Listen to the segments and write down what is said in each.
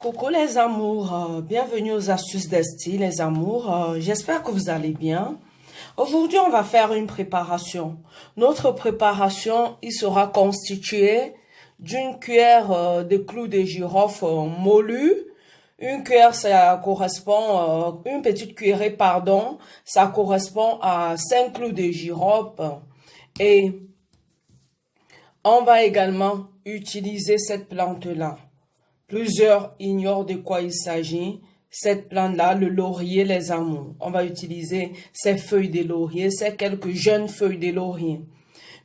Coucou les amours, bienvenue aux astuces d'Esti les amours, j'espère que vous allez bien. Aujourd'hui on va faire une préparation. Notre préparation, il sera constitué d'une cuillère de clous de girofle moulu. Une cuillère, ça correspond, une petite cuillerée, pardon, ça correspond à 5 clous de girofle. Et on va également utiliser cette plante-là. Plusieurs ignorent de quoi il s'agit. Cette plante-là, le laurier, les amours. On va utiliser ces feuilles de laurier, ces quelques jeunes feuilles de laurier.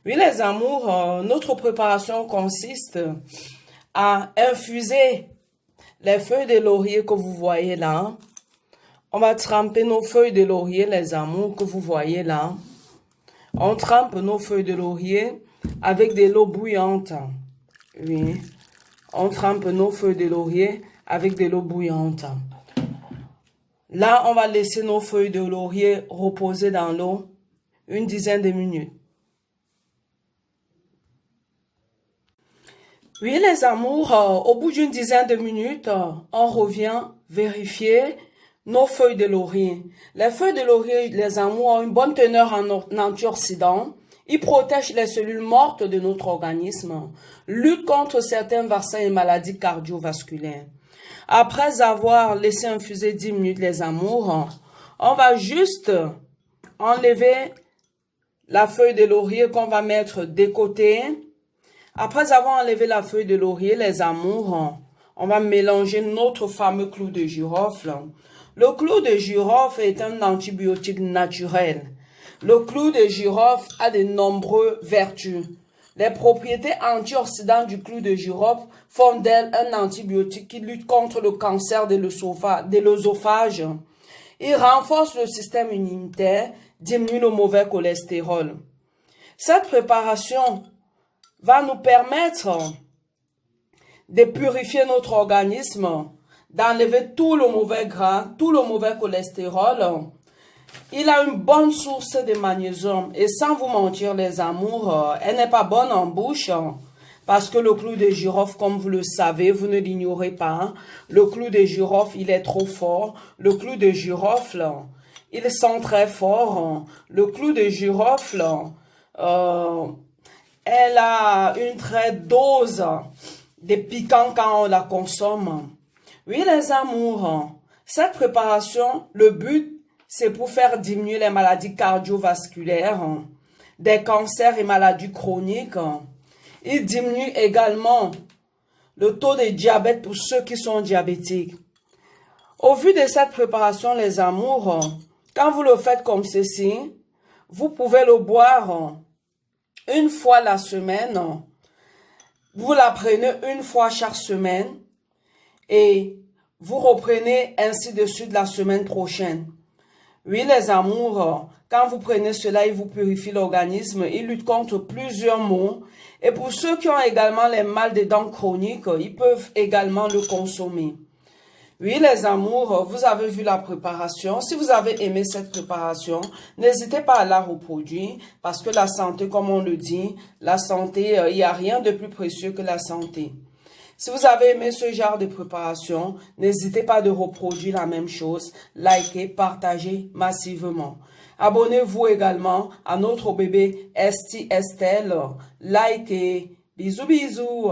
Oui, les amours, notre préparation consiste à infuser les feuilles de laurier que vous voyez là. On va tremper nos feuilles de laurier, les amours, que vous voyez là. On trempe nos feuilles de laurier avec de l'eau bouillante. Oui. On trempe nos feuilles de laurier avec de l'eau bouillante. Là, on va laisser nos feuilles de laurier reposer dans l'eau une dizaine de minutes. Oui, les amours, au bout d'une dizaine de minutes, on revient vérifier nos feuilles de laurier. Les feuilles de laurier, les amours, ont une bonne teneur en antioxydants. Ils protègent les cellules mortes de notre organisme, luttent contre certains vaccins et maladies cardiovasculaires. Après avoir laissé infuser 10 minutes les amours, on va juste enlever la feuille de laurier qu'on va mettre de côté. Après avoir enlevé la feuille de laurier, les amours, on va mélanger notre fameux clou de girofle. Le clou de girofle est un antibiotique naturel. Le clou de girofle a de nombreuses vertus. Les propriétés antioxydantes du clou de girofle font d'elle un antibiotique qui lutte contre le cancer de l'œsophage. Il renforce le système immunitaire, diminue le mauvais cholestérol. Cette préparation va nous permettre de purifier notre organisme, d'enlever tout le mauvais gras, tout le mauvais cholestérol. Il a une bonne source de magnésium et sans vous mentir les amours, elle n'est pas bonne en bouche parce que le clou de girofle, comme vous le savez, vous ne l'ignorez pas, le clou de girofle, il est trop fort. Le clou de girofle, il sent très fort. Le clou de girofle, elle a une très dose de piquant quand on la consomme. Oui les amours, cette préparation, le but, c'est pour faire diminuer les maladies cardiovasculaires, des cancers et maladies chroniques. Il diminue également le taux de diabète pour ceux qui sont diabétiques. Au vu de cette préparation, les amours, quand vous le faites comme ceci, vous pouvez le boire une fois la semaine. Vous la prenez une fois chaque semaine et vous reprenez ainsi de suite la semaine prochaine. Oui, les amours, quand vous prenez cela, il vous purifie l'organisme, il lutte contre plusieurs maux. Et pour ceux qui ont également les mal des dents chroniques, ils peuvent également le consommer. Oui, les amours, vous avez vu la préparation. Si vous avez aimé cette préparation, n'hésitez pas à la reproduire parce que la santé, comme on le dit, la santé, il n'y a rien de plus précieux que la santé. Si vous avez aimé ce genre de préparation, n'hésitez pas de reproduire la même chose, likez, partagez massivement. Abonnez-vous également à notre bébé Esti Estelle, likez, bisous bisous.